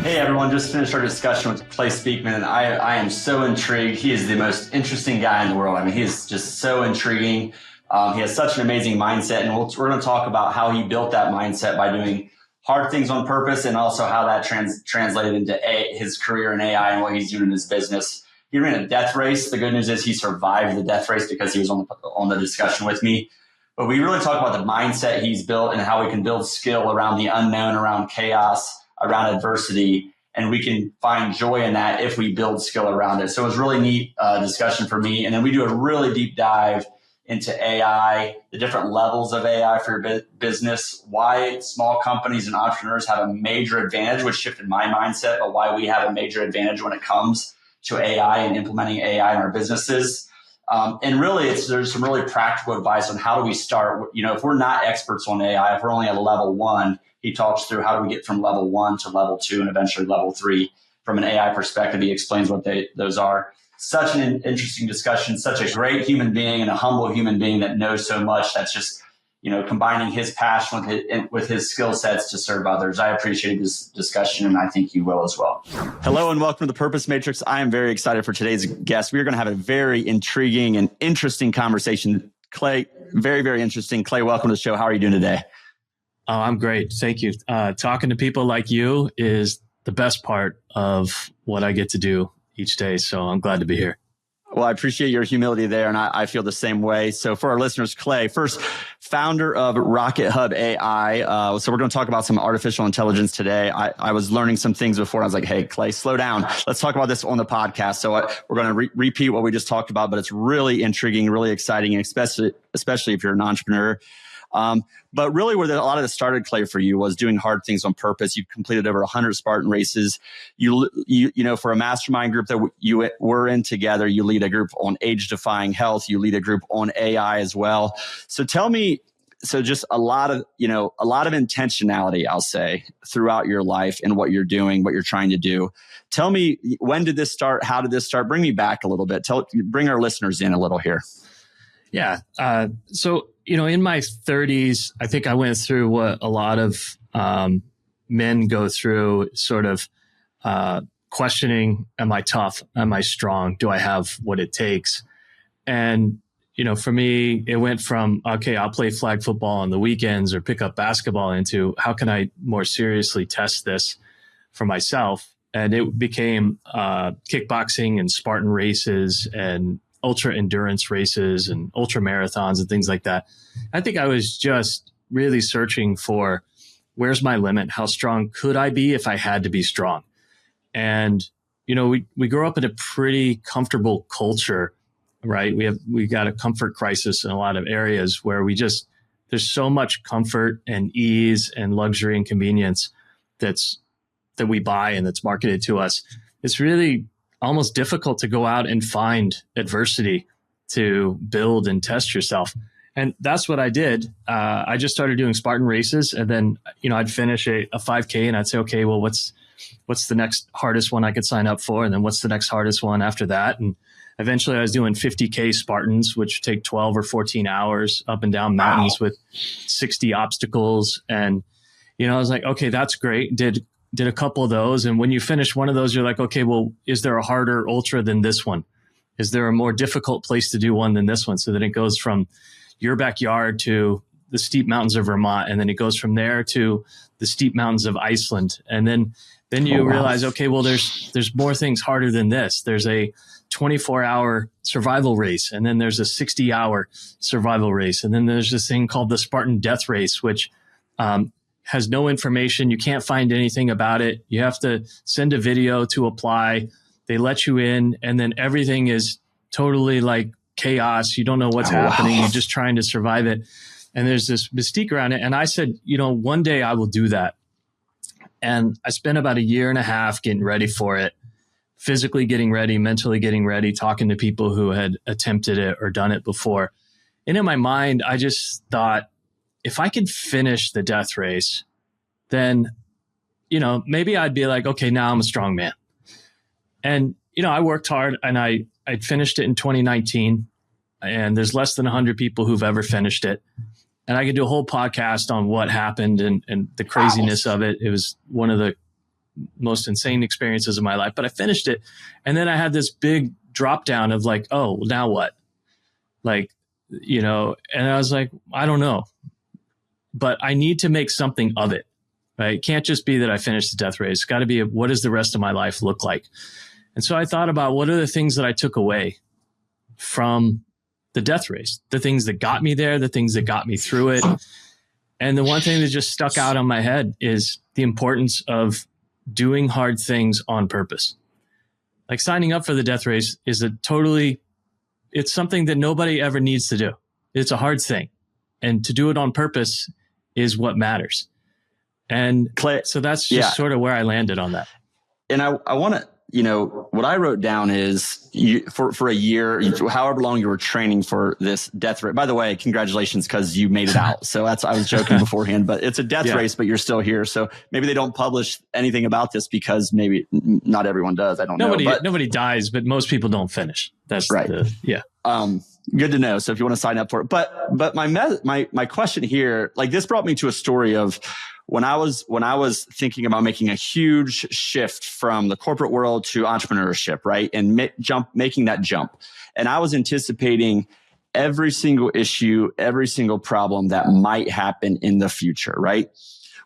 Hey everyone, just finished our discussion with Clay Speakman, and I am so intrigued. He is the most interesting guy in the world. I mean, he is just so intriguing. He has such an amazing mindset, and we're going to talk about how he built that mindset by doing hard things on purpose, and also how that translated into his career in AI and what he's doing in his business. He ran a death race. The good news is he survived the death race because he was on the discussion with me. But we really talk about the mindset he's built and how we can build skill around the unknown, around chaos, around adversity, and we can find joy in that if we build skill around it. So it was a really neat discussion for me. And then we do a really deep dive into AI, the different levels of AI for your business, why small companies and entrepreneurs have a major advantage, which shifted my mindset, but why we have a major advantage when it comes to AI and implementing AI in our businesses. And really, there's some really practical advice on how do we start. You know, if we're not experts on AI, if we're only at a level 1, he talks through how do we get from level 1 to level 2 and eventually level 3 from an AI perspective. He explains what those are. Such an interesting discussion, such a great human being and a humble human being that knows so much. That's just, you know, combining his passion with his skill sets to serve others. I appreciate this discussion, and I think you will as well. Hello, and welcome to the Purpose Matrix. I am very excited for today's guest. We are going to have a very intriguing and interesting conversation. Clay, very, very interesting. Clay, welcome to the show. How are you doing today? Oh, I'm great. Thank you. Talking to people like you is the best part of what I get to do each day. So I'm glad to be here. Well, I appreciate your humility there, and I feel the same way. So for our listeners, Clay, first, founder of RocketHub AI. So we're going to talk about some artificial intelligence today. I was learning some things before. I was like, hey, Clay, slow down. Let's talk about this on the podcast. So we're going to repeat what we just talked about, but it's really intriguing, really exciting, and especially if you're an entrepreneur. But really where a lot of this started, Clay, for you was doing hard things on purpose. You've completed over 100 Spartan races. You know, for a mastermind group that you were in together, you lead a group on age-defying health. You lead a group on AI as well. So tell me, just a lot of intentionality, I'll say, throughout your life and what you're doing, what you're trying to do. Tell me, when did this start? How did this start? Bring me back a little bit. Bring our listeners in a little here. Yeah. So, you know, in my 30s, I think I went through what a lot of men go through, sort of questioning, am I tough? Am I strong? Do I have what it takes? And, you know, for me, it went from, okay, I'll play flag football on the weekends or pick up basketball, into how can I more seriously test this for myself? And it became kickboxing and Spartan races and ultra endurance races and ultra marathons and things like that. I think I was just really searching for, where's my limit? How strong could I be if I had to be strong? And, you know, we grew up in a pretty comfortable culture, right? We got a comfort crisis in a lot of areas where there's so much comfort and ease and luxury and convenience that we buy and that's marketed to us. It's really almost difficult to go out and find adversity to build and test yourself. And that's what I did. I just started doing Spartan races, and then, you know, I'd finish a 5K and I'd say, okay, well, what's the next hardest one I could sign up for? And then what's the next hardest one after that? And eventually I was doing 50K Spartans, which take 12 or 14 hours up and down mountains with 60 obstacles. And, you know, I was like, okay, that's great. Did a couple of those. And when you finish one of those, you're like, okay, well, is there a harder ultra than this one? Is there a more difficult place to do one than this one? So then it goes from your backyard to the steep mountains of Vermont. And then it goes from there to the steep mountains of Iceland. And then you realize, okay, well, there's more things harder than this. There's a 24-hour survival race. And then there's a 60-hour survival race. And then there's this thing called the Spartan Death Race, which, has no information. You can't find anything about it. You have to send a video to apply. They let you in, and then everything is totally like chaos. You don't know what's happening. You're just trying to survive it. And there's this mystique around it. And I said, you know, one day I will do that. And I spent about 1.5 years getting ready for it, physically getting ready, mentally getting ready, talking to people who had attempted it or done it before. And in my mind, I just thought, if I could finish the death race, then, you know, maybe I'd be like, okay, now I'm a strong man. And, you know, I worked hard, and I finished it in 2019, and there's less than 100 people who've ever finished it. And I could do a whole podcast on what happened and the craziness of it. It was one of the most insane experiences of my life, but I finished it. And then I had this big drop down of like, oh, now what? Like, you know, and I was like, I don't know, but I need to make something of it, right? It can't just be that I finished the death race. It's got to be, what does the rest of my life look like? And so I thought about what are the things that I took away from the death race, the things that got me there, the things that got me through it. And the one thing that just stuck out on my head is the importance of doing hard things on purpose. Like signing up for the death race is it's something that nobody ever needs to do. It's a hard thing. And to do it on purpose is what matters. And Clay, so that's just sort of where I landed on that. And I want to, you know, what I wrote down is for a year, however long you were training for this death race. By the way, congratulations, because you made it out. So I was joking beforehand, but it's a death race, but you're still here. So maybe they don't publish anything about this because maybe not everyone does. I don't know. Nobody dies, but most people don't finish. That's right. Good to know. So if you want to sign up for it, but my question here, like this brought me to a story of when I was thinking about making a huge shift from the corporate world to entrepreneurship, right? And making that jump. And I was anticipating every single issue, every single problem that might happen in the future, right?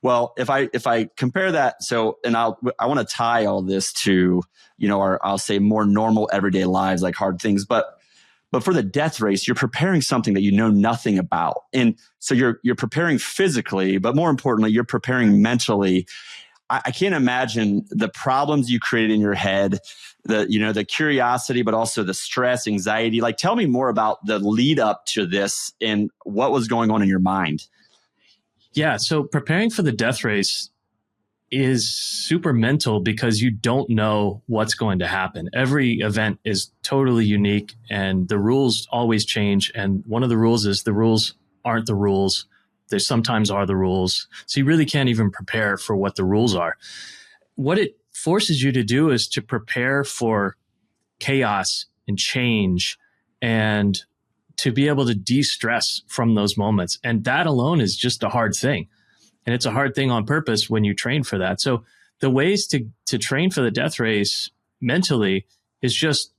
Well, if I compare that, I want to tie all this to, you know, I'll say more normal everyday lives, like hard things, but for the death race, you're preparing something that you know nothing about. And so you're preparing physically, but more importantly, you're preparing mentally. I can't imagine the problems you created in your head, the curiosity, but also the stress, anxiety. Like, tell me more about the lead up to this and what was going on in your mind. Yeah. So preparing for the death race is super mental because you don't know what's going to happen. Every event is totally unique and the rules always change. And one of the rules is the rules aren't the rules. They sometimes are the rules. So you really can't even prepare for what the rules are. What it forces you to do is to prepare for chaos and change and to be able to de-stress from those moments. And that alone is just a hard thing. And it's a hard thing on purpose when you train for that. So the ways to train for the death race mentally is just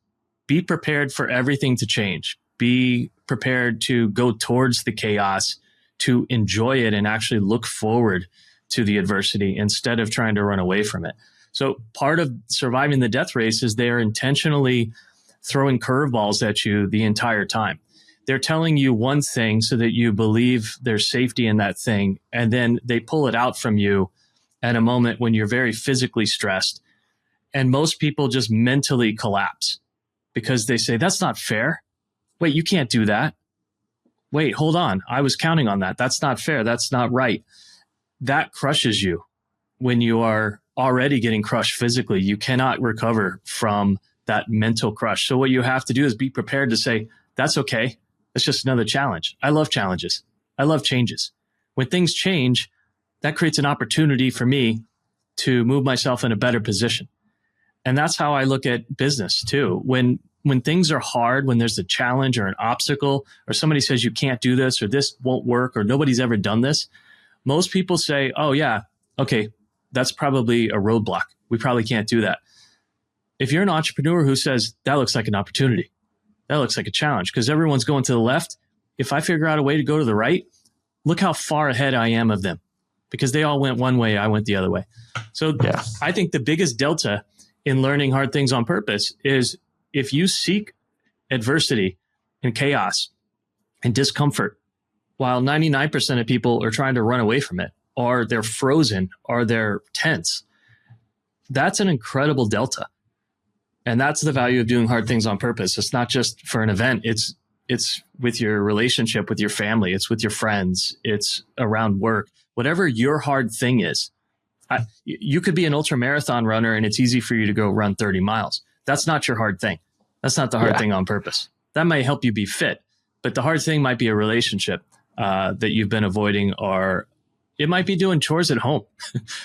be prepared for everything to change. Be prepared to go towards the chaos, to enjoy it and actually look forward to the adversity instead of trying to run away from it. So part of surviving the death race is they're intentionally throwing curveballs at you the entire time. They're telling you one thing so that you believe there's safety in that thing. And then they pull it out from you at a moment when you're very physically stressed. And most people just mentally collapse because they say, that's not fair. Wait, you can't do that. Wait, hold on. I was counting on that. That's not fair. That's not right. That crushes you when you are already getting crushed physically. You cannot recover from that mental crush. So what you have to do is be prepared to say, that's okay. It's just another challenge. I love challenges. I love changes. When things change, that creates an opportunity for me to move myself in a better position. And that's how I look at business too. When things are hard, when there's a challenge or an obstacle, or somebody says you can't do this, or this won't work, or nobody's ever done this, most people say, oh yeah, okay, that's probably a roadblock. We probably can't do that. If you're an entrepreneur who says, that looks like an opportunity, that looks like a challenge because everyone's going to the left. If I figure out a way to go to the right, look how far ahead I am of them because they all went one way. I went the other way. So I think the biggest delta in learning hard things on purpose is if you seek adversity and chaos and discomfort, while 99% of people are trying to run away from it, or they're frozen, or they're tense, that's an incredible delta. And that's the value of doing hard things on purpose. It's not just for an event. It's with your relationship with your family. It's with your friends. It's around work. Whatever your hard thing is, you could be an ultra marathon runner and it's easy for you to go run 30 miles. That's not your hard thing. That's not the hard thing on purpose. That might help you be fit, but the hard thing might be a relationship that you've been avoiding, or it might be doing chores at home.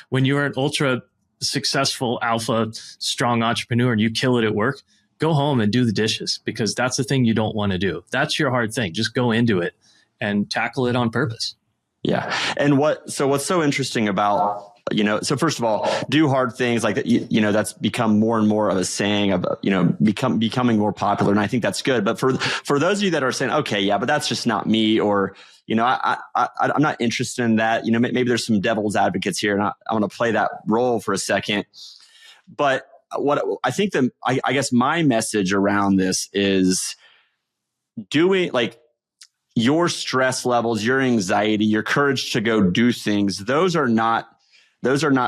When you're an ultra successful, alpha, strong entrepreneur and you kill it at work, go home and do the dishes because that's the thing you don't want to do. That's your hard thing. Just go into it and tackle it on purpose. Yeah. And what's so interesting about So first of all, do hard things like that. That's become more and more of a saying of, becoming more popular. And I think that's good. But for those of you that are saying, okay, yeah, but that's just not me, or, I'm not interested in that. Maybe there's some devil's advocates here, and I want to play that role for a second. But what I think I guess my message around this is doing, like, your stress levels, your anxiety, your courage to go do things. Those are not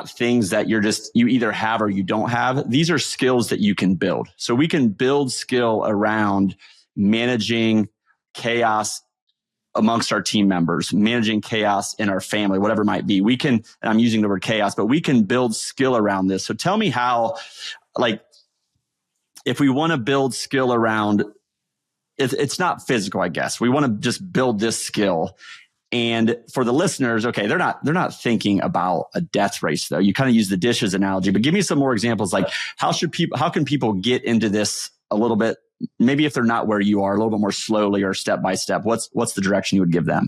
things that you either have or you don't have. These are skills that you can build. So we can build skill around managing chaos amongst our team members, managing chaos in our family, whatever it might be. We can, and I'm using the word chaos, but we can build skill around this. So tell me how, like, if we want to build skill around, it's not physical, I guess. We want to just build this skill. And for the listeners, okay, they're not thinking about a death race though. You kind of use the dishes analogy, but give me some more examples. Like, how can people get into this a little bit? Maybe if they're not where you are, a little bit more slowly or step by step, what's the direction you would give them?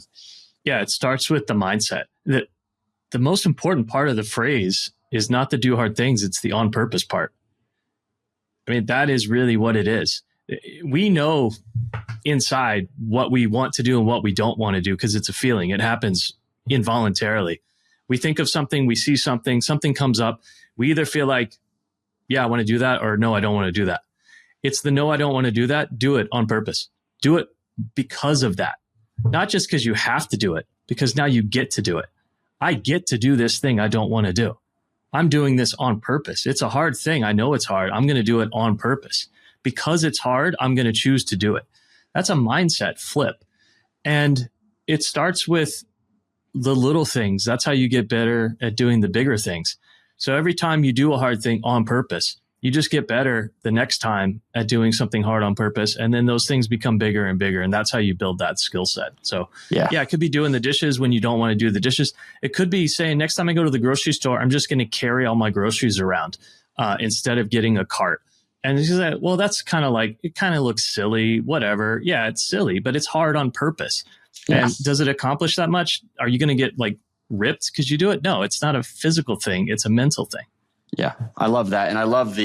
Yeah, it starts with the mindset. The most important part of the phrase is not the do hard things. It's the on purpose part. I mean, that is really what it is. We know inside what we want to do and what we don't want to do because it's a feeling. It happens involuntarily. We think of something, we see something comes up. We either feel like, yeah, I want to do that, or no, I don't want to do that. It's the no, I don't want to do that. Do it on purpose. Do it because of that. Not just because you have to do it, because now you get to do it. I get to do this thing I don't want to do. I'm doing this on purpose. It's a hard thing. I know it's hard. I'm going to do it on purpose. Because it's hard, I'm going to choose to do it. That's a mindset flip. And it starts with the little things. That's how you get better at doing the bigger things. So every time you do a hard thing on purpose, you just get better the next time at doing something hard on purpose. And then those things become bigger and bigger. And that's how you build that skill set. So yeah, it could be doing the dishes when you don't want to do the dishes. It could be saying, next time I go to the grocery store, I'm just going to carry all my groceries around instead of getting a cart. And she's like, well, that's kind of like, it kind of looks silly, whatever. Yeah, it's silly, but it's hard on purpose. Yeah. And does it accomplish that much? Are you going to get like ripped because you do it? No, it's not a physical thing. It's a mental thing. Yeah, I love that. And I love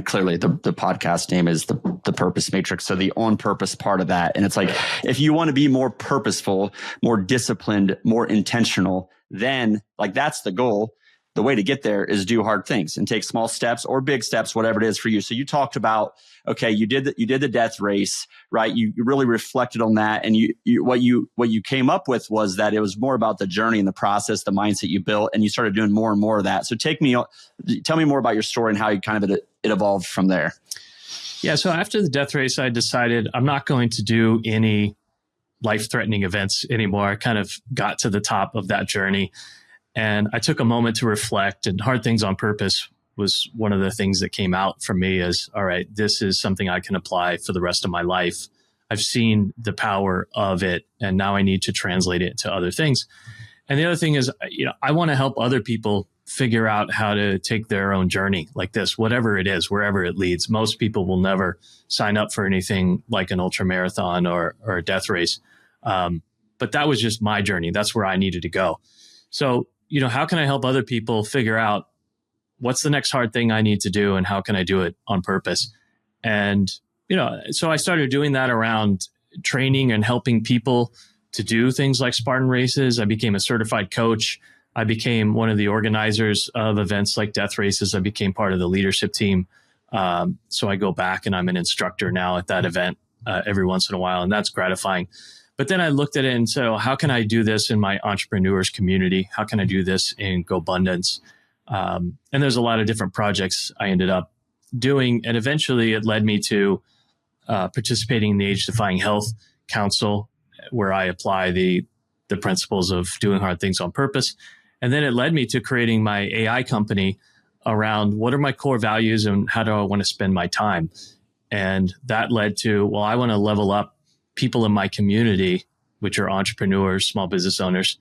clearly the podcast name is the Purpose Matrix. So the on purpose part of that. And it's like, if you want to be more purposeful, more disciplined, more intentional, then like that's the goal. The way to get there is do hard things and take small steps or big steps, whatever it is for you. So you talked about, okay, you did the death race, right? You really reflected on that. And what you came up with was that it was more about the journey and the process, the mindset you built, and you started doing more and more of that. So tell me more about your story and how you kind of it evolved from there. Yeah. So after the death race, I decided I'm not going to do any life-threatening events anymore. I kind of got to the top of that journey. And I took a moment to reflect, and hard things on purpose was one of the things that came out for me as, all right, this is something I can apply for the rest of my life. I've seen the power of it, and now I need to translate it to other things. And the other thing is, I want to help other people figure out how to take their own journey like this, whatever it is, wherever it leads. Most people will never sign up for anything like an ultra marathon or a death race. But that was just my journey. That's where I needed to go. So, how can I help other people figure out what's the next hard thing I need to do and how can I do it on purpose? And, so I started doing that around training and helping people to do things like Spartan races. I became a certified coach. I became one of the organizers of events like death races. I became part of the leadership team. So I go back and I'm an instructor now at that event every once in a while, and that's gratifying. But then I looked at it and said, how can I do this in my entrepreneurs community? How can I do this in GoBundance? And there's a lot of different projects I ended up doing. And eventually it led me to participating in the Age Defying Health Council, where I apply the principles of doing hard things on purpose. And then it led me to creating my AI company around what are my core values and how do I want to spend my time? And that led to, I want to level up people in my community, which are entrepreneurs, small business owners,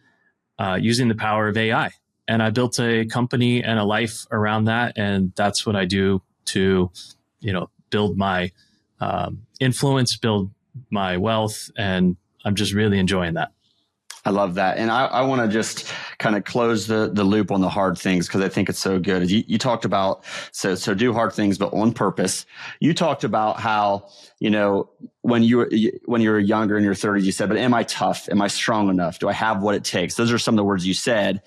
using the power of AI. And I built a company and a life around that. And that's what I do to, build my influence, build my wealth. And I'm just really enjoying that. I love that. And I want to just kind of close the loop on the hard things, because I think it's so good. You talked about, so do hard things, but on purpose. You talked about how, when you were younger in your 30s, you said, but am I tough? Am I strong enough? Do I have what it takes? Those are some of the words you said.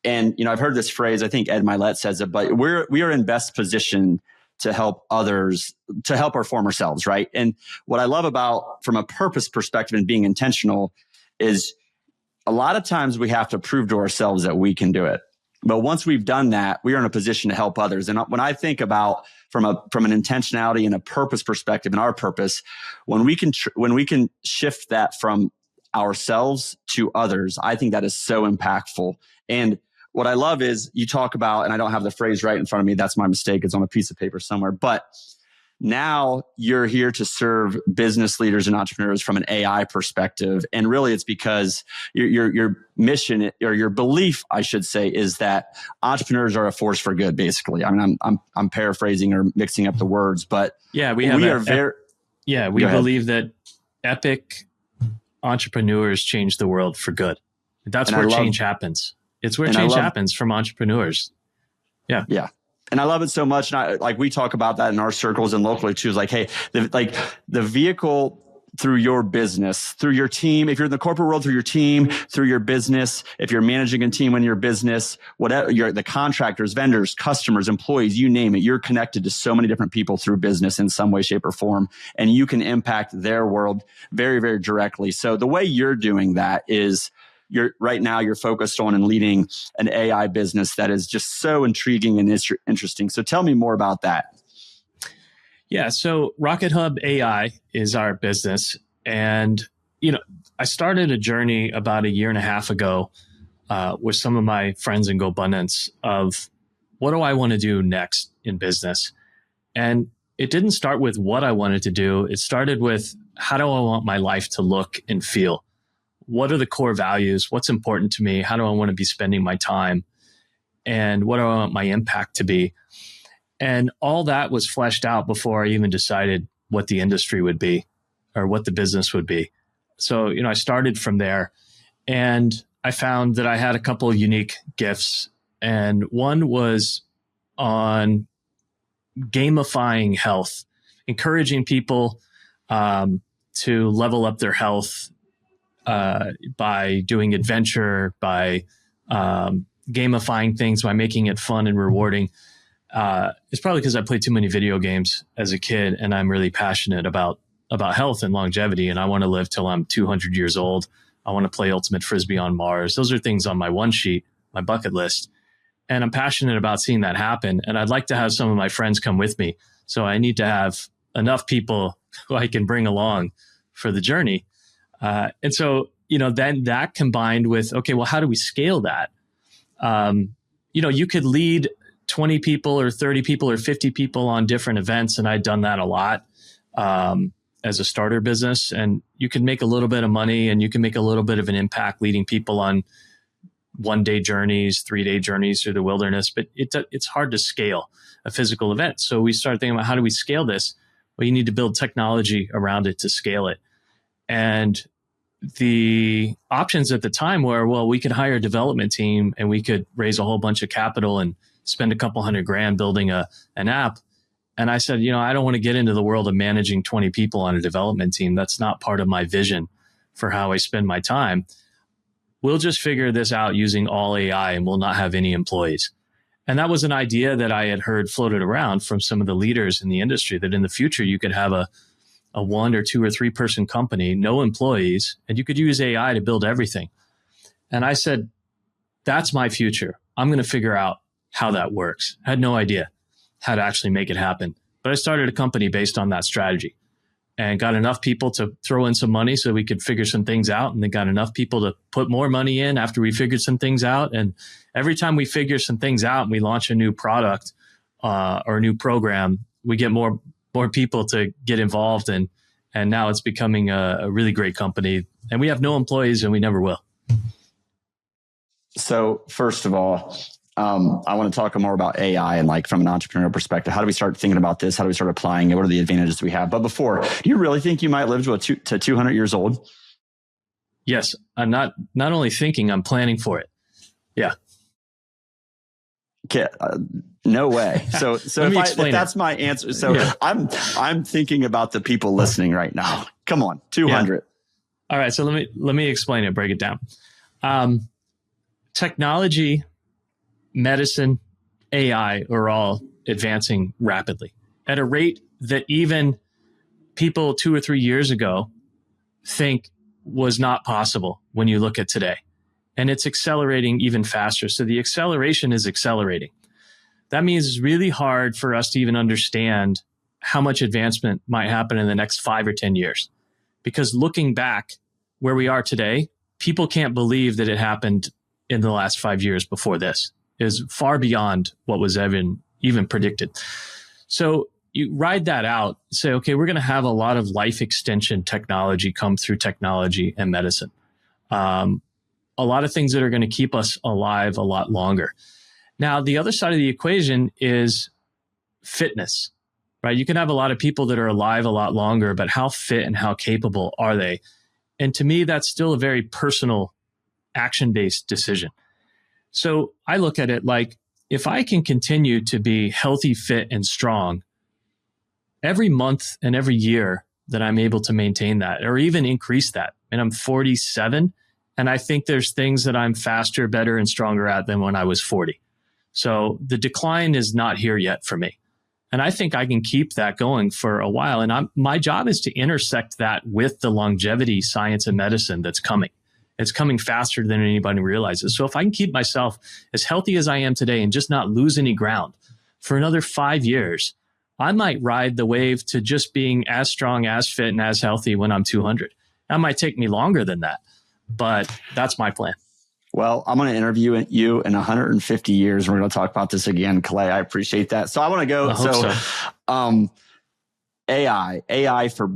And, I've heard this phrase, I think Ed Milet says it, but we are in best position to help others, to help our former selves, right? And what I love about, from a purpose perspective and being intentional, is a lot of times we have to prove to ourselves that we can do it. But once we've done that, we are in a position to help others. And when I think about from an intentionality and a purpose perspective and our purpose, when we can shift that from ourselves to others, I think that is so impactful. And what I love is you talk about, and I don't have the phrase right in front of me. That's my mistake. It's on a piece of paper somewhere. But now you're here to serve business leaders and entrepreneurs from an AI perspective. And really it's because your mission, or your belief, I should say, is that entrepreneurs are a force for good, basically. I mean, I'm paraphrasing or mixing up the words, but we believe that epic entrepreneurs change the world for good. That's where change happens. It's where change happens from entrepreneurs. Yeah. Yeah. And I love it so much. And we talk about that in our circles and locally too, is like, hey, the vehicle through your business, through your team, if you're in the corporate world, through your team, through your business, if you're managing a team in your business, whatever, you're the contractors, vendors, customers, employees, you name it, you're connected to so many different people through business in some way, shape, or form. And you can impact their world very, very directly. So the way you're doing that is, right now you're focused on and leading an AI business that is just so intriguing and interesting. So tell me more about that. Yeah. So RocketHub AI is our business. And, I started a journey about 1.5 years ago with some of my friends in GoBundance of what do I want to do next in business? And it didn't start with what I wanted to do. It started with, how do I want my life to look and feel? What are the core values? What's important to me? How do I want to be spending my time? And what do I want my impact to be? And all that was fleshed out before I even decided what the industry would be or what the business would be. So, I started from there, and I found that I had a couple of unique gifts. And one was on gamifying health, encouraging people to level up their health by doing adventure, by gamifying things, by making it fun and rewarding. It's probably because I played too many video games as a kid, and I'm really passionate about health and longevity, and I want to live till I'm 200 years old. I want to play Ultimate Frisbee on Mars. Those are things on my one sheet, my bucket list. And I'm passionate about seeing that happen. And I'd like to have some of my friends come with me. So I need to have enough people who I can bring along for the journey. And so, then that combined with, okay, well, how do we scale that? You could lead 20 people or 30 people or 50 people on different events. And I'd done that a lot as a starter business. And you can make a little bit of money and you can make a little bit of an impact leading people on 1-day journeys, 3-day journeys through the wilderness. But it's hard to scale a physical event. So we started thinking about, how do we scale this? Well, you need to build technology around it to scale it. And the options at the time were, well, we could hire a development team and we could raise a whole bunch of capital and spend a couple $100,000 building an app. And I said, I don't want to get into the world of managing 20 people on a development team. That's not part of my vision for how I spend my time. We'll just figure this out using all AI and we'll not have any employees. And that was an idea that I had heard floated around from some of the leaders in the industry, that in the future you could have a 1 or 2 or 3 person company, no employees, and you could use AI to build everything. And I said, that's my future. I'm going to figure out how that works. I had no idea how to actually make it happen. But I started a company based on that strategy and got enough people to throw in some money so we could figure some things out. And then got enough people to put more money in after we figured some things out. And every time we figure some things out and we launch a new product or a new program, we get more people to get involved. And now it's becoming a really great company. And we have no employees and we never will. So first of all, I want to talk more about AI and from an entrepreneurial perspective. How do we start thinking about this? How do we start applying it? What are the advantages we have? But before, do you really think you might live to 200 years old? Yes. I'm not only thinking, I'm planning for it. Yeah. Okay, no way. So if that's my answer. So yeah. I'm thinking about the people listening right now. Come on, 200. Yeah. All right. So let me explain it, break it down. Technology, medicine, AI are all advancing rapidly at a rate that even people 2 or 3 years ago think was not possible when you look at today. And it's accelerating even faster. So the acceleration is accelerating. That means it's really hard for us to even understand how much advancement might happen in the next 5 or 10 years. Because looking back where we are today, people can't believe that it happened in the last 5 years before this. It is far beyond what was even predicted. So you ride that out, say, okay, we're going to have a lot of life extension technology come through technology and medicine. A lot of things that are going to keep us alive a lot longer. Now, the other side of the equation is fitness, right? You can have a lot of people that are alive a lot longer, but how fit and how capable are they? And to me, that's still a very personal, action-based decision. So I look at it like, if I can continue to be healthy, fit, and strong, every month and every year that I'm able to maintain that or even increase that, and I'm 47, and I think there's things that I'm faster, better, and stronger at than when I was 40. So the decline is not here yet for me. And I think I can keep that going for a while. And my job is to intersect that with the longevity science and medicine that's coming. It's coming faster than anybody realizes. So if I can keep myself as healthy as I am today and just not lose any ground for another 5 years, I might ride the wave to just being as strong, as fit, and as healthy when I'm 200. That might take me longer than that, but that's my plan. Well, I'm going to interview you in 150 years. We're going to talk about this again, Clay. I appreciate that. So I want to go. AI for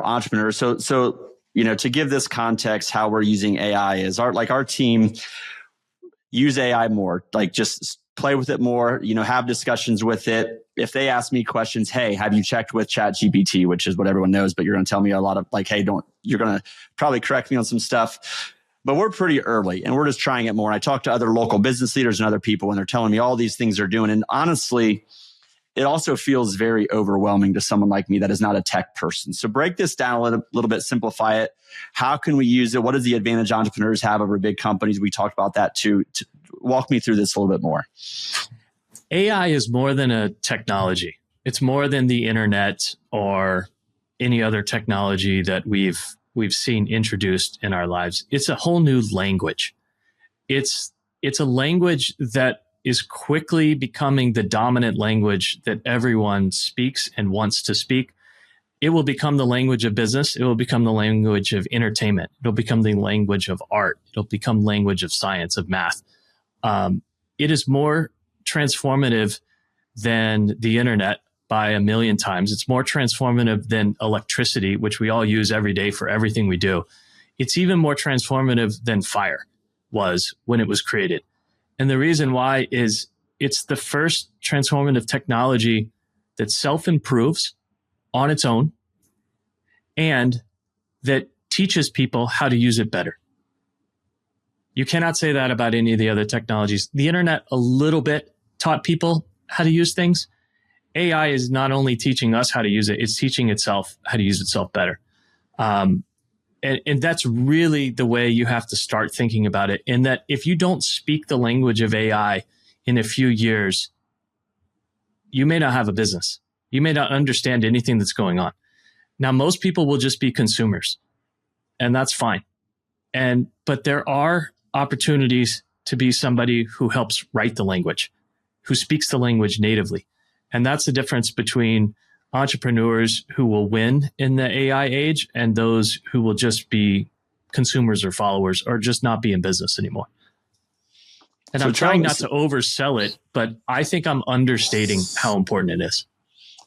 entrepreneurs. So, to give this context, how we're using AI is our team use AI more, like just play with it more, have discussions with it. If they ask me questions, hey, have you checked with ChatGPT, which is what everyone knows, but you're going to tell me a lot of hey, you're going to probably correct me on some stuff. But we're pretty early and we're just trying it more. And I talk to other local business leaders and other people and they're telling me all these things they're doing. And honestly, it also feels very overwhelming to someone like me that is not a tech person. So break this down a little bit, simplify it. How can we use it? What is the advantage entrepreneurs have over big companies? We talked about that too. Walk me through this a little bit more. AI is more than a technology. It's more than the internet or any other technology that we've seen introduced in our lives. It's a whole new language. It's a language that is quickly becoming the dominant language that everyone speaks and wants to speak. It will become the language of business. It will become the language of entertainment. It'll become the language of art. It'll become language of science, of math. It is more transformative than the internet by a million times. It's more transformative than electricity, which we all use every day for everything we do. It's even more transformative than fire was when it was created. And the reason why is it's the first transformative technology that self-improves on its own and that teaches people how to use it better. You cannot say that about any of the other technologies. The internet a little bit taught people how to use things. AI is not only teaching us how to use it, it's teaching itself how to use itself better. And that's really the way you have to start thinking about it. In that if you don't speak the language of AI in a few years, you may not have a business. You may not understand anything that's going on. Now, most people will just be consumers, and that's fine. But there are opportunities to be somebody who helps write the language, who speaks the language natively. And that's the difference between entrepreneurs who will win in the AI age and those who will just be consumers or followers or just not be in business anymore. And so I'm trying not to oversell it, but I think I'm understating how important it is.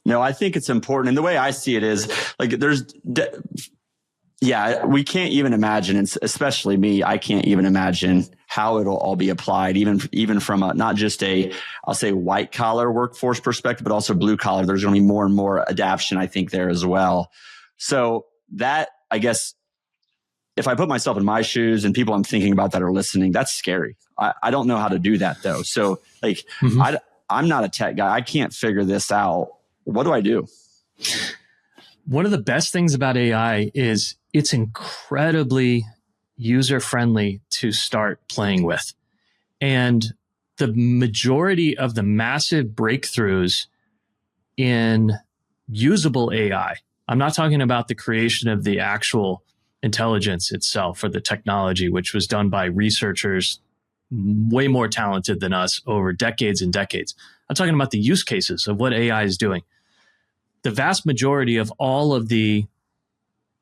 No, I think it's important. And the way I see it is we can't even imagine, and especially me, I can't even imagine how it'll all be applied, even from not just I'll say white collar workforce perspective, but also blue collar. There's going to be more and more adaptation, I think, there as well. So that, I guess, if I put myself in my shoes and people I'm thinking about that are listening, that's scary. I don't know how to do that though. So like, I'm not a tech guy. I can't figure this out. What do I do? One of the best things about AI is it's incredibly user-friendly to start playing with. And the majority of the massive breakthroughs in usable AI, I'm not talking about the creation of the actual intelligence itself or the technology, which was done by researchers way more talented than us over decades and decades. I'm talking about the use cases of what AI is doing. The vast majority of all of the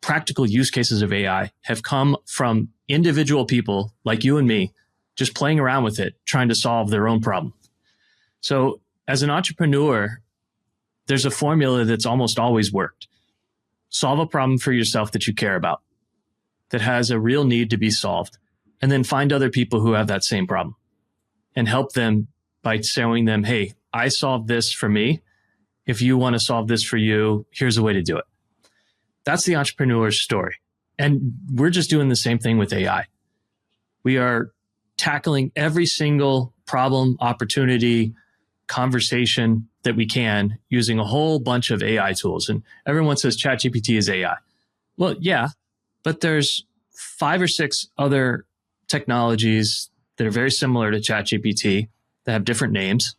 practical use cases of AI have come from individual people like you and me, just playing around with it, trying to solve their own problem. So as an entrepreneur, there's a formula that's almost always worked. Solve a problem for yourself that you care about, that has a real need to be solved, and then find other people who have that same problem and help them by showing them, hey, I solved this for me. If you want to solve this for you, here's a way to do it. That's the entrepreneur's story. And we're just doing the same thing with AI. We are tackling every single problem, opportunity, conversation that we can using a whole bunch of AI tools. And everyone says ChatGPT is AI. Well, yeah, but there's 5 or 6 other technologies that are very similar to ChatGPT that have different names.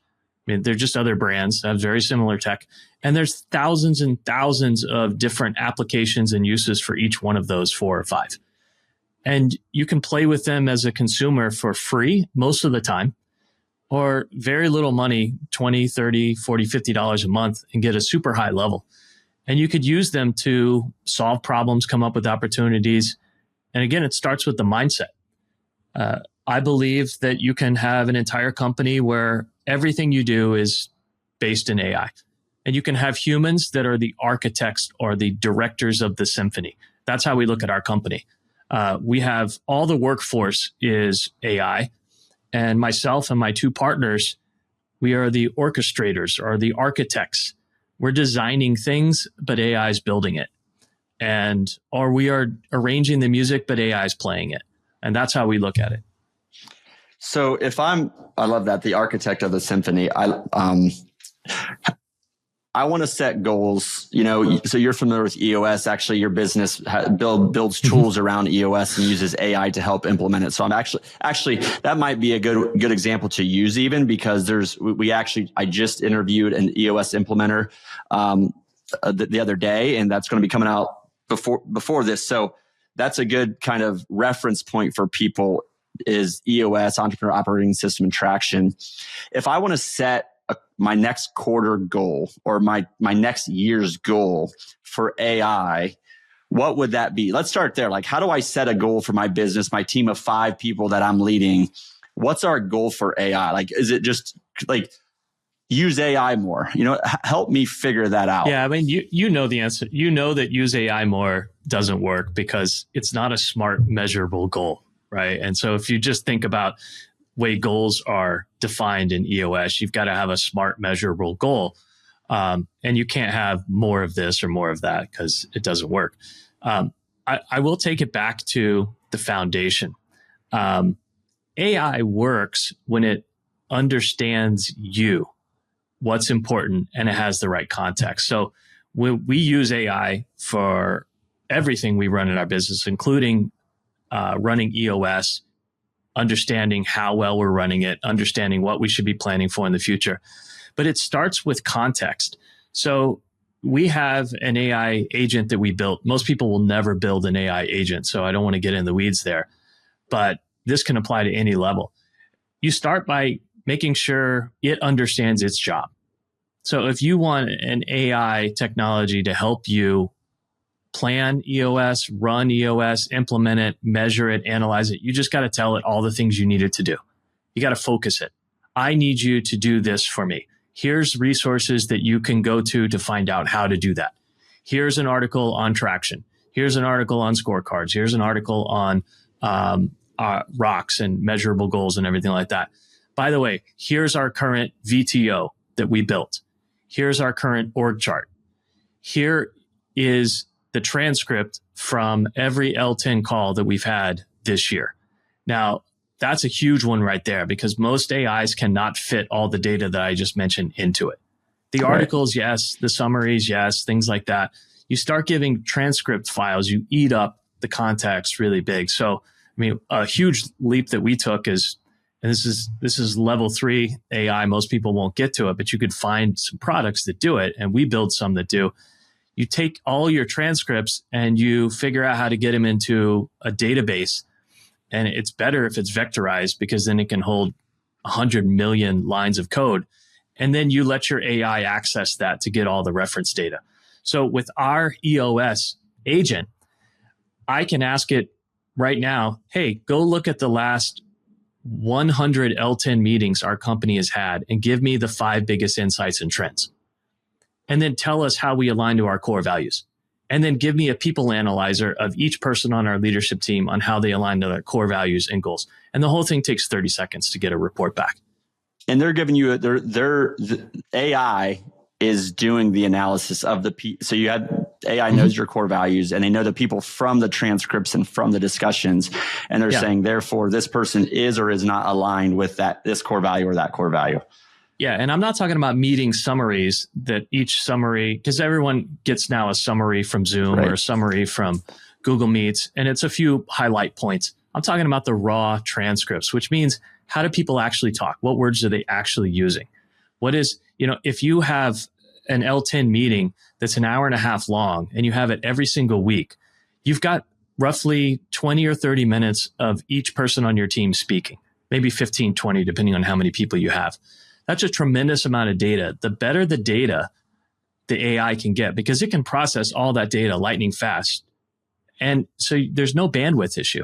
I mean, they're just other brands that have very similar tech. And there's thousands and thousands of different applications and uses for each one of those 4 or 5. And you can play with them as a consumer for free most of the time, or very little money, $20, $30, $40, $50 a month, and get a super high level. And you could use them to solve problems, come up with opportunities. And again, it starts with the mindset. I believe that you can have an entire company where everything you do is based in AI. And you can have humans that are the architects or the directors of the symphony. That's how we look at our company. We have all the workforce is AI. And myself and my 2 partners, we are the orchestrators or the architects. We're designing things, but AI is building it. Or we are arranging the music, but AI is playing it. And that's how we look at it. So I love that, the architect of the symphony. I want to set goals, so you're familiar with EOS. Actually, your business builds tools around EOS and uses AI to help implement it. So I'm actually, that might be a good example to use even because I just interviewed an EOS implementer, the other day, and that's going to be coming out before this. So that's a good kind of reference point for people is EOS, Entrepreneur Operating System and Traction. If I want to set my next quarter goal or my next year's goal for AI, what would that be? Let's start there. Like, how do I set a goal for my business, my team of 5 people that I'm leading? What's our goal for AI? Like, is it just like use AI more? Help me figure that out. Yeah, I mean, you know the answer. You know that use AI more doesn't work because it's not a smart, measurable goal, right? And so if you just think about way goals are defined in EOS, you've got to have a smart, measurable goal. And you can't have more of this or more of that because it doesn't work. I will take it back to the foundation. AI works when it understands you, what's important, and it has the right context. So we use AI for everything we run in our business, including running EOS, understanding how well we're running it, understanding what we should be planning for in the future. But it starts with context. So we have an AI agent that we built. Most people will never build an AI agent, so I don't want to get in the weeds there. But this can apply to any level. You start by making sure it understands its job. So if you want an AI technology to help you plan EOS, run EOS, implement it, measure it, analyze it, you just got to tell it all the things you need it to do. You got to focus it. I need you to do this for me. Here's resources that you can go to find out how to do that. Here's an article on traction. Here's an article on scorecards. Here's an article on rocks and measurable goals and everything like that. By the way, here's our current VTO that we built. Here's our current org chart. Here is the transcript from every L10 call that we've had this year. Now, that's a huge one right there because most AIs cannot fit all the data that I just mentioned into it. The articles, yes. The summaries, yes. Things like that. You start giving transcript files, you eat up the context really big. So, I mean, a huge leap that we took is, and this is level 3 AI. Most people won't get to it, but you could find some products that do it. And we build some that do. You take all your transcripts and you figure out how to get them into a database. And it's better if it's vectorized because then it can hold 100 million lines of code. And then you let your AI access that to get all the reference data. So with our EOS agent, I can ask it right now, hey, go look at the last 100 L10 meetings our company has had and give me the 5 biggest insights and trends. And then tell us how we align to our core values. And then give me a people analyzer of each person on our leadership team on how they align to their core values and goals. And the whole thing takes 30 seconds to get a report back. And they're giving you the AI is doing the analysis of so you had AI knows your core values and they know the people from the transcripts and from the discussions. And they're saying, therefore, this person is or is not aligned with this core value or that core value. Yeah. And I'm not talking about meeting summaries that each summary, because everyone gets now a summary from Zoom or a summary from Google Meets, and it's a few highlight points. I'm talking about the raw transcripts, which means how do people actually talk? What words are they actually using? What is, if you have an L10 meeting that's an hour and a half long and you have it every single week, you've got roughly 20 or 30 minutes of each person on your team speaking, maybe 15, 20, depending on how many people you have. That's a tremendous amount of data. The better the data the AI can get, because it can process all that data lightning fast. And so there's no bandwidth issue.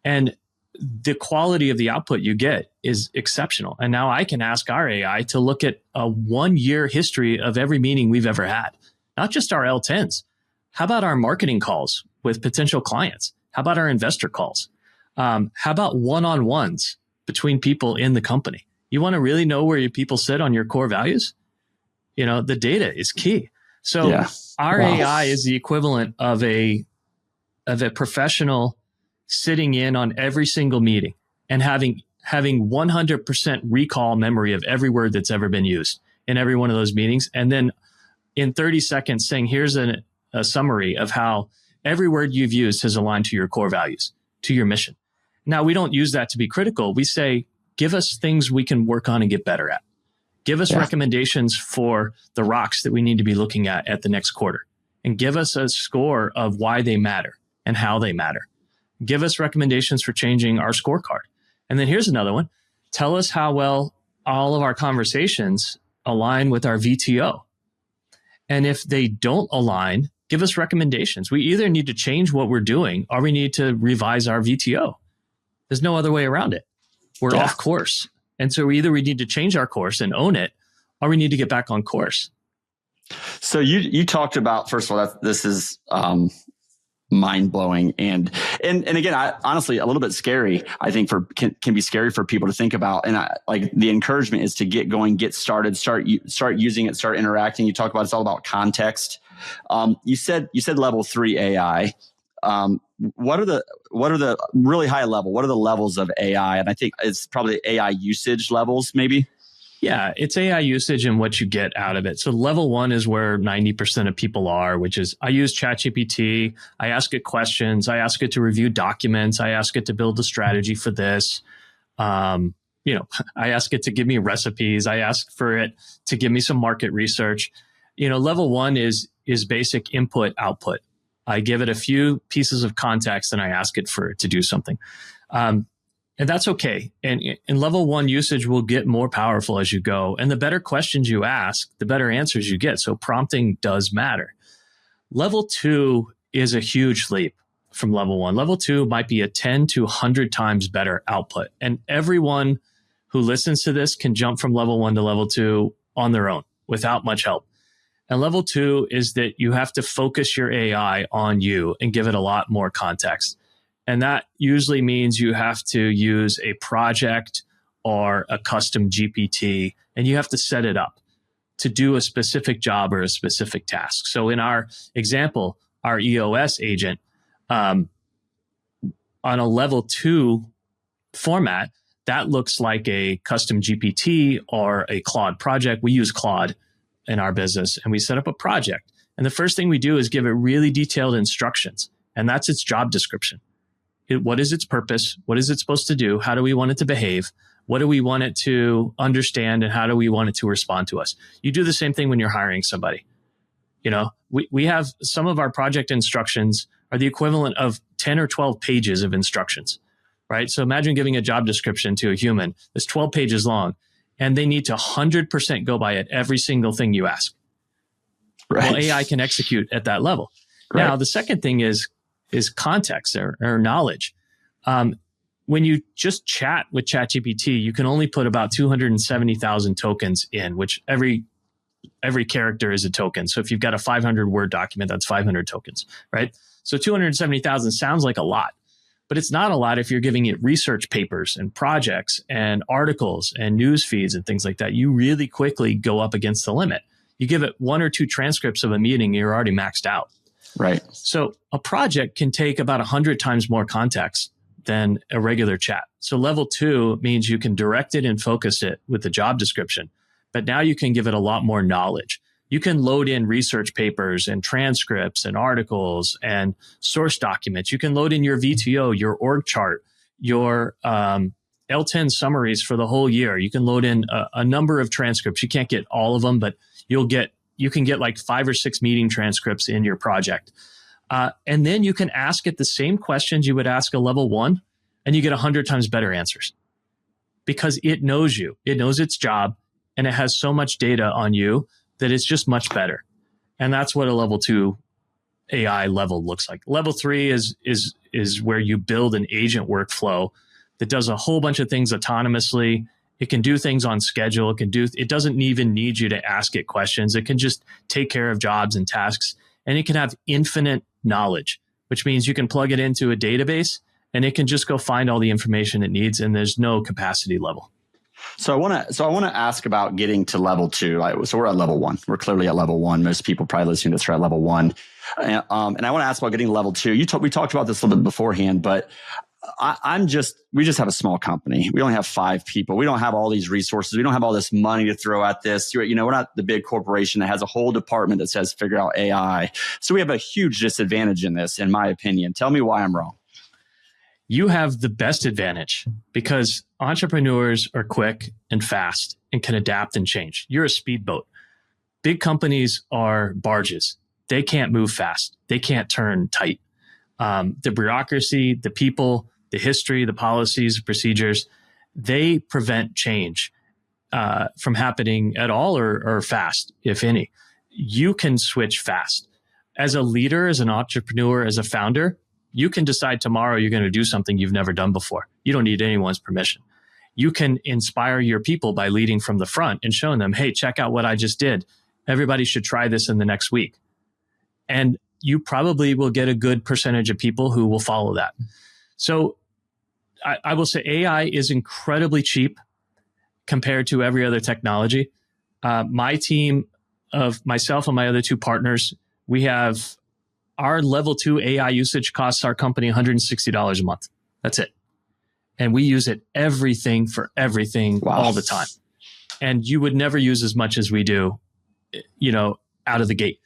And the quality of the output you get is exceptional. And now I can ask our AI to look at a 1-year history of every meeting we've ever had, not just our L10s. How about our marketing calls with potential clients? How about our investor calls? How about one-on-ones between people in the company? You want to really know where your people sit on your core values? The data is key. So our AI is the equivalent of a professional sitting in on every single meeting and having 100% recall memory of every word that's ever been used in every one of those meetings. And then in 30 seconds saying, here's a summary of how every word you've used has aligned to your core values, to your mission. Now, we don't use that to be critical. We say, give us things we can work on and get better at. Give us recommendations for the rocks that we need to be looking at the next quarter. And give us a score of why they matter and how they matter. Give us recommendations for changing our scorecard. And then here's another one. Tell us how well all of our conversations align with our VTO. And if they don't align, give us recommendations. We either need to change what we're doing or we need to revise our VTO. There's no other way around it. We're off course. And so either we need to change our course and own it, or we need to get back on course. So you talked about, first of all, this is mind blowing. And again, honestly, a little bit scary, I think can be scary for people to think about. And the encouragement is to get going, get started, start using it, start interacting. You talk about, it's all about context. You said level 3 AI. What are the really high level? What are the levels of AI? And I think it's probably AI usage levels, maybe. Yeah, it's AI usage and what you get out of it. So level 1 is where 90% of people are, which is I use ChatGPT. I ask it questions. I ask it to review documents. I ask it to build a strategy for this. I ask it to give me recipes. I ask for it to give me some market research. Level 1 is basic input output. I give it a few pieces of context and I ask it for it to do something. And that's okay. And in level 1 usage will get more powerful as you go. And the better questions you ask, the better answers you get. So prompting does matter. Level 2 is a huge leap from level 1. Level 2 might be a 10 to 100 times better output. And everyone who listens to this can jump from level 1 to level 2 on their own without much help. And level 2 is that you have to focus your AI on you and give it a lot more context. And that usually means you have to use a project or a custom GPT, and you have to set it up to do a specific job or a specific task. So in our example, our EOS agent, on a level 2 format, that looks like a custom GPT or a Claude project. We use Claude in our business, and we set up a project. And the first thing we do is give it really detailed instructions. And that's its job description. What is its purpose? What is it supposed to do? How do we want it to behave? What do we want it to understand? And how do we want it to respond to us? You do the same thing when you're hiring somebody. We have some of our project instructions are the equivalent of 10 or 12 pages of instructions, right? So imagine giving a job description to a human that's 12 pages long, and they need to 100% go by it every single thing you ask. Right. Well, AI can execute at that level. Right. Now, the second thing is context or knowledge. When you just chat with ChatGPT, you can only put about 270,000 tokens in, which every character is a token. So if you've got a 500 word document, that's 500 tokens, right? So 270,000 sounds like a lot, but it's not a lot if you're giving it research papers and projects and articles and news feeds and things like that. You really quickly go up against the limit. You give it 1 or 2 transcripts of a meeting, you're already maxed out. Right. So a project can take about 100 times more context than a regular chat. So level 2 means you can direct it and focus it with the job description, but now you can give it a lot more knowledge. You can load in research papers and transcripts and articles and source documents. You can load in your VTO, your org chart, your L10 summaries for the whole year. You can load in a number of transcripts. You can't get all of them, but you can get like 5 or 6 meeting transcripts in your project. And then you can ask it the same questions you would ask a level 1, and you get 100 times better answers because it knows you. It knows its job, and it has so much data on you that it's just much better. And that's what a level 2 AI level looks like. Level 3 is where you build an agent workflow that does a whole bunch of things autonomously. It can do things on schedule. It doesn't even need you to ask it questions. It can just take care of jobs and tasks, and it can have infinite knowledge, which means you can plug it into a database and it can just go find all the information it needs, and there's no capacity level. So I want to ask about getting to level 2. So we're at level 1. We're clearly at level 1. Most people probably listening to this are at level 1. And I want to ask about getting to level 2. We talked about this a little bit beforehand, but we just have a small company. We only have 5 people. We don't have all these resources. We don't have all this money to throw at this. We're not the big corporation that has a whole department that says figure out AI. So we have a huge disadvantage in this, in my opinion. Tell me why I'm wrong. You have the best advantage because entrepreneurs are quick and fast and can adapt and change. You're a speedboat. Big companies are barges. They can't move fast. They can't turn tight. The bureaucracy, the people, the history, the policies, procedures, they prevent change from happening at all or fast, if any. You can switch fast. As a leader, as an entrepreneur, as a founder, you can decide tomorrow you're going to do something you've never done before. You don't need anyone's permission. You can inspire your people by leading from the front and showing them, hey, check out what I just did. Everybody should try this in the next week. And you probably will get a good percentage of people who will follow that. So I will say AI is incredibly cheap compared to every other technology. My team of myself and my other 2 partners, we have our level 2 AI usage costs our company $160 a month. That's it. And we use it for everything all the time. And you would never use as much as we do, out of the gate.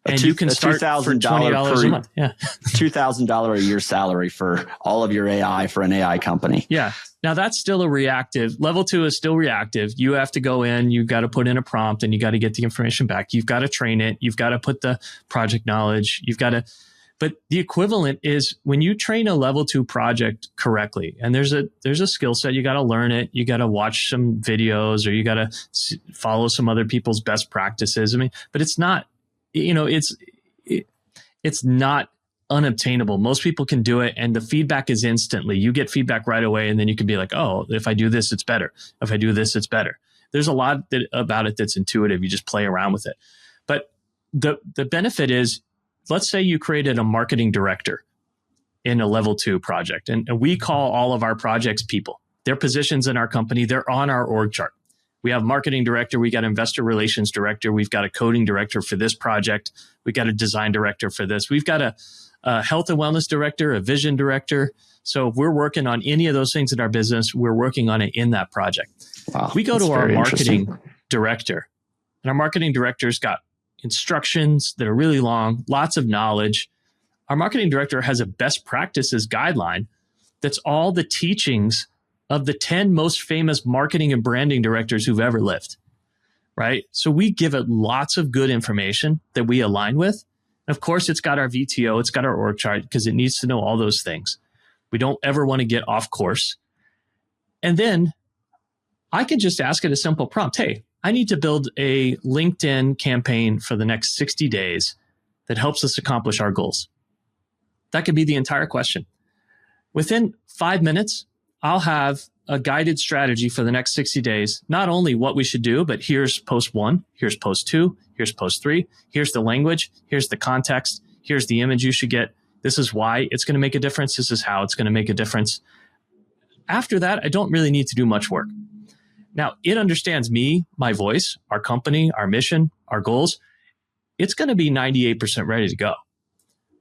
And you can start for $20 a month. Yeah. $2,000 a year salary for all of your AI for an AI company. Yeah. Now that's still a reactive. Level 2 is still reactive. You have to go in, you've got to put in a prompt and you got to get the information back. You've got to train it. You've got to put the project knowledge. But the equivalent is when you train a level 2 project correctly, and there's a skill set, you got to learn it. You got to watch some videos or you got to follow some other people's best practices. But it's not, it's not unobtainable. Most people can do it, and the feedback is instantly. You get feedback right away, and then you can be like, oh, if I do this, it's better. If I do this, it's better. There's a lot about it that's intuitive. You just play around with it. But the benefit is, let's say you created a marketing director in a level 2 project, and we call all of our projects people. They're positions in our company. They're on our org chart. We have marketing director, we got investor relations director, we've got a coding director for this project, we got a design director for this, we've got a health and wellness director, a vision director. So if we're working on any of those things in our business, we're working on it in that project. Wow, we go to our marketing director, and our marketing director's got instructions that are really long, lots of knowledge. Our marketing director has a best practices guideline that's all the teachings of the 10 most famous marketing and branding directors who've ever lived, right? So we give it lots of good information that we align with. And of course, it's got our VTO, it's got our org chart, because it needs to know all those things. We don't ever want to get off course. And then I could just ask it a simple prompt. Hey, I need to build a LinkedIn campaign for the next 60 days that helps us accomplish our goals. That could be the entire question. Within 5 minutes, I'll have a guided strategy for the next 60 days. Not only what we should do, but here's post 1, here's post 2, here's post 3, here's the language, here's the context, here's the image you should get. This is why it's going to make a difference. This is how it's going to make a difference. After that, I don't really need to do much work. Now, it understands me, my voice, our company, our mission, our goals. It's going to be 98% ready to go.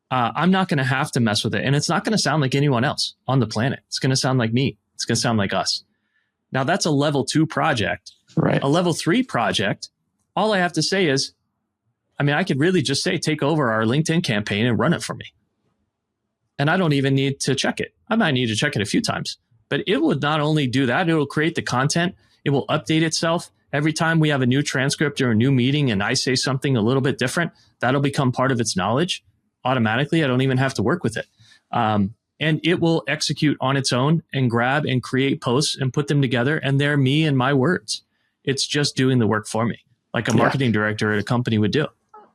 I'm not going to have to mess with it. And it's not going to sound like anyone else on the planet. It's going to sound like me. It's going to sound like us. Now, that's a level 2 project. Right. A level 3 project, all I have to say is, I could really just say, take over our LinkedIn campaign and run it for me. And I don't even need to check it. I might need to check it a few times. But it will not only do that, it will create the content. It will update itself. Every time we have a new transcript or a new meeting and I say something a little bit different, that'll become part of its knowledge automatically. I don't even have to work with it. And it will execute on its own and grab and create posts and put them together. And they're me and my words. It's just doing the work for me, like a marketing director at a company would do.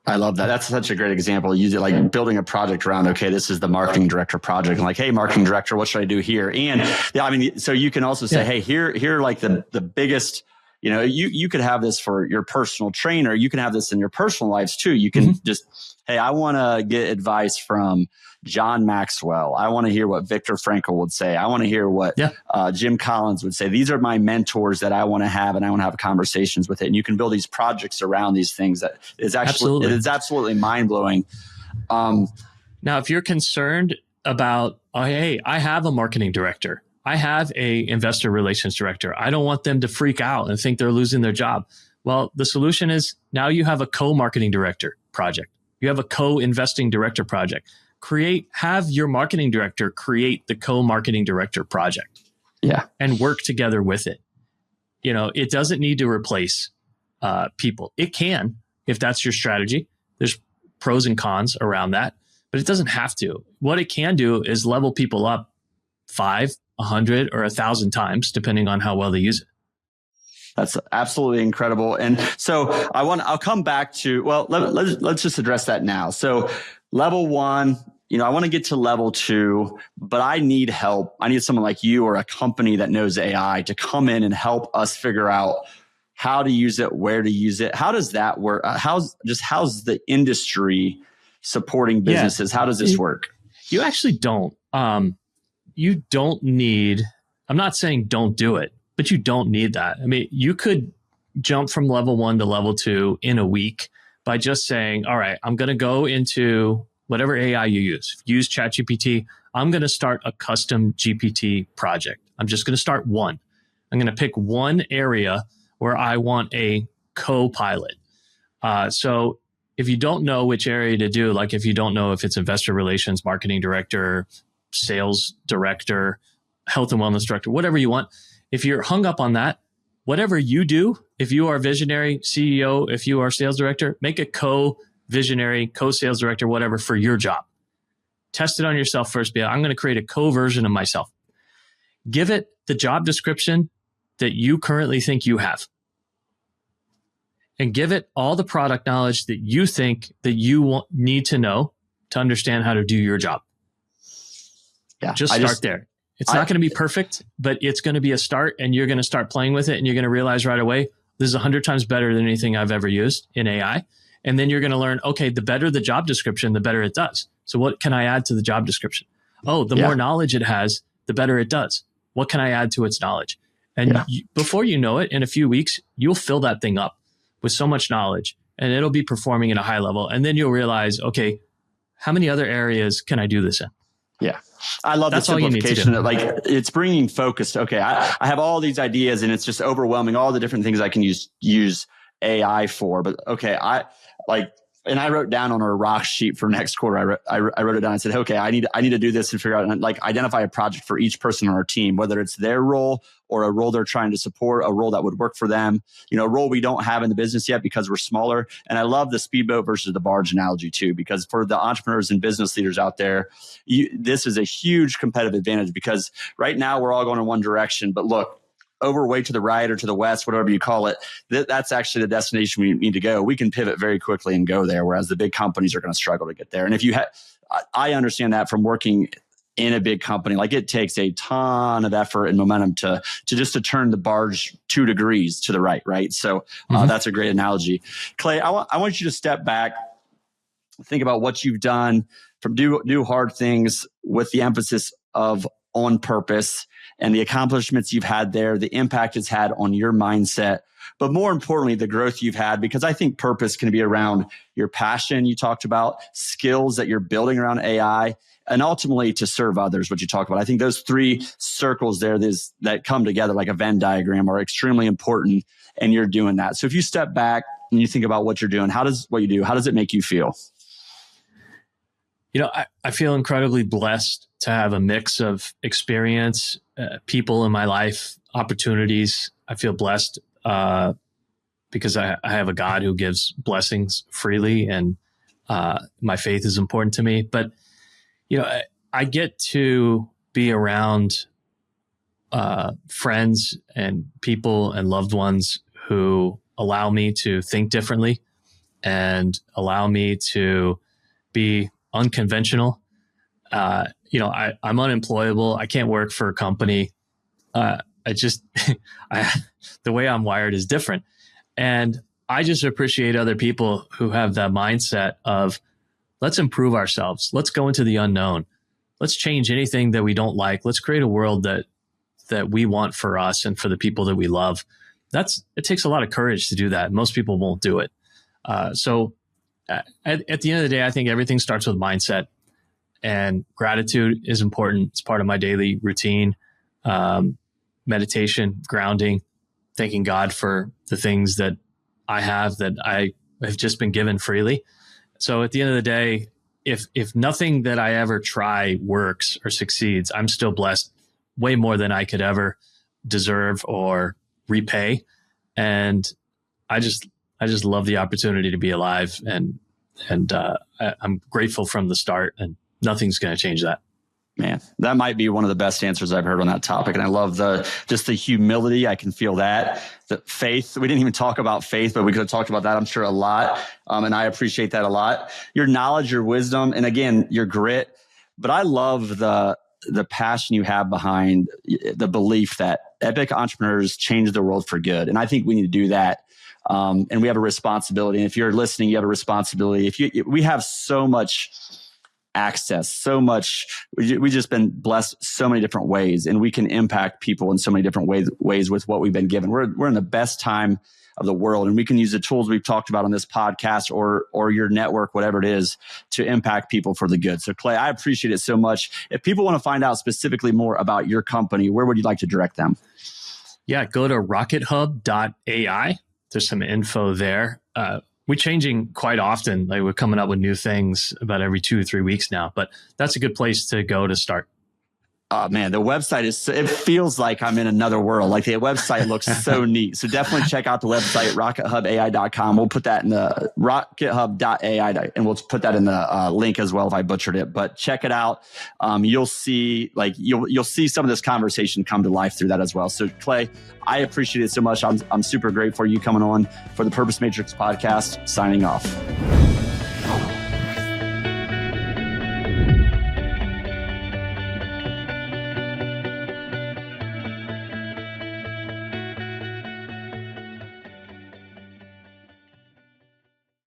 I love that. That's such a great example. Use it like building a project around, okay, this is the marketing director project. And like, hey, marketing director, what should I do here? And so you can also say, hey, here like the biggest, you could have this for your personal trainer. You can have this in your personal lives too. You can just, hey, I want to get advice from John Maxwell. I want to hear what Viktor Frankl would say. I want to hear what Jim Collins would say. These are my mentors that I want to have, and I want to have conversations with it. And you can build these projects around these things that is actually, it is absolutely mind blowing. Now, if you're concerned about, hey, I have a marketing director, I have a investor relations director, I don't want them to freak out and think they're losing their job. Well, the solution is now you have a co-marketing director project. You have a co-investing director project. Have your marketing director create the co-marketing director project. Yeah. And work together with it. It doesn't need to replace people. It can, if that's your strategy. There's pros and cons around that, but it doesn't have to. What it can do is level people up 5, 100, or 1,000 times, depending on how well they use it. That's absolutely incredible. And so I'll come back to, let's just address that now. So level 1, I want to get to level 2, but I need help. I need someone like you or a company that knows AI to come in and help us figure out how to use it, where to use it. How does that work? How's the industry supporting businesses? How does this work? You actually don't. You don't need, I'm not saying don't do it, but you don't need that. You could jump from level 1 to level 2 in a week by just saying, all right, I'm going to go into whatever AI you use. If you use ChatGPT, I'm going to start a custom GPT project. I'm just going to start one. I'm going to pick one area where I want a co-pilot. So if you don't know which area to do, like if you don't know if it's investor relations, marketing director, sales director, health and wellness director, whatever you want, if you're hung up on that, whatever you do, if you are visionary CEO, if you are sales director, make a co-visionary, co-sales director, whatever for your job. Test it on yourself first. I'm going to create a co-version of myself. Give it the job description that you currently think you have. And give it all the product knowledge that you think that you need to know to understand how to do your job. Yeah, just start there. It's not going to be perfect, but it's going to be a start, and you're going to start playing with it, and you're going to realize right away, this is 100 times better than anything I've ever used in AI. And then you're going to learn, okay, the better the job description, the better it does. So what can I add to the job description? Oh, the more knowledge it has, the better it does. What can I add to its knowledge? And before you know it, in a few weeks, you'll fill that thing up with so much knowledge and it'll be performing at a high level. And then you'll realize, okay, how many other areas can I do this in? Yeah. I love That's the simplification. Like it's bringing focus to, okay, I have all these ideas and it's just overwhelming all the different things I can use AI for. But okay, and I wrote down on our rock sheet for next quarter, I wrote it down. I said, okay, I need to do this and figure out and like identify a project for each person on our team, whether it's their role or a role they're trying to support, a role that would work for them, a role we don't have in the business yet because we're smaller. And I love the speedboat versus the barge analogy too, because for the entrepreneurs and business leaders out there, this is a huge competitive advantage because right now we're all going in one direction, but look, overweight to the right or to the west, whatever you call it, that's actually the destination we need to go. We can pivot very quickly and go there, whereas the big companies are going to struggle to get there. And if you I understand that from working in a big company, like it takes a ton of effort and momentum to turn the barge 2 degrees to the right? So that's a great analogy. Clay, I want you to step back, think about what you've done from do hard things with the emphasis of on purpose and the accomplishments you've had there, the impact it's had on your mindset, but more importantly, the growth you've had, because I think purpose can be around your passion you talked about, skills that you're building around AI, and ultimately to serve others, what you talked about. I think those 3 circles there that come together like a Venn diagram are extremely important, and you're doing that. So if you step back and you think about what you're doing, how does it make you feel? I feel incredibly blessed to have a mix of experience, people in my life, opportunities. I feel blessed because I have a God who gives blessings freely, and my faith is important to me. But, I get to be around friends and people and loved ones who allow me to think differently and allow me to be unconventional. I'm unemployable. I can't work for a company. The way I'm wired is different. And I just appreciate other people who have that mindset of let's improve ourselves. Let's go into the unknown. Let's change anything that we don't like. Let's create a world that we want for us and for the people that we love. It takes a lot of courage to do that. Most people won't do it. So at the end of the day, I think everything starts with mindset, and gratitude is important. It's part of my daily routine. Meditation, grounding, thanking God for the things that I have that I have just been given freely. So at the end of the day, if nothing that I ever try works or succeeds, I'm still blessed way more than I could ever deserve or repay. And I just love the opportunity to be alive, and I'm grateful from the start, and nothing's going to change that. Man, that might be one of the best answers I've heard on that topic. And I love the humility. I can feel that. The faith. We didn't even talk about faith, but we could have talked about that, I'm sure, a lot. And I appreciate that a lot. Your knowledge, your wisdom, and again, your grit. But I love the passion you have behind the belief that epic entrepreneurs change the world for good. And I think we need to do that. And we have a responsibility. And if you're listening, you have a responsibility. We have so much access, so much. We've just been blessed so many different ways, and we can impact people in so many different ways with what we've been given. We're in the best time of the world, and we can use the tools we've talked about on this podcast or your network, whatever it is, to impact people for the good. So Clay, I appreciate it so much. If people want to find out specifically more about your company, where would you like to direct them? Yeah, go to RocketHub AI. There's some info there. We're changing quite often. Like we're coming up with new things about every 2 or 3 weeks now, but that's a good place to go to start. Oh man, the website it feels like I'm in another world. Like the website looks so neat. So definitely check out the website, RocketHubAI.com. We'll put that in the RocketHub.ai, and we'll put that in the link as well if I butchered it. But check it out. You'll see you'll see some of this conversation come to life through that as well. So Clay, I appreciate it so much. I'm super grateful for you coming on for the Purpose Matrix podcast. Signing off.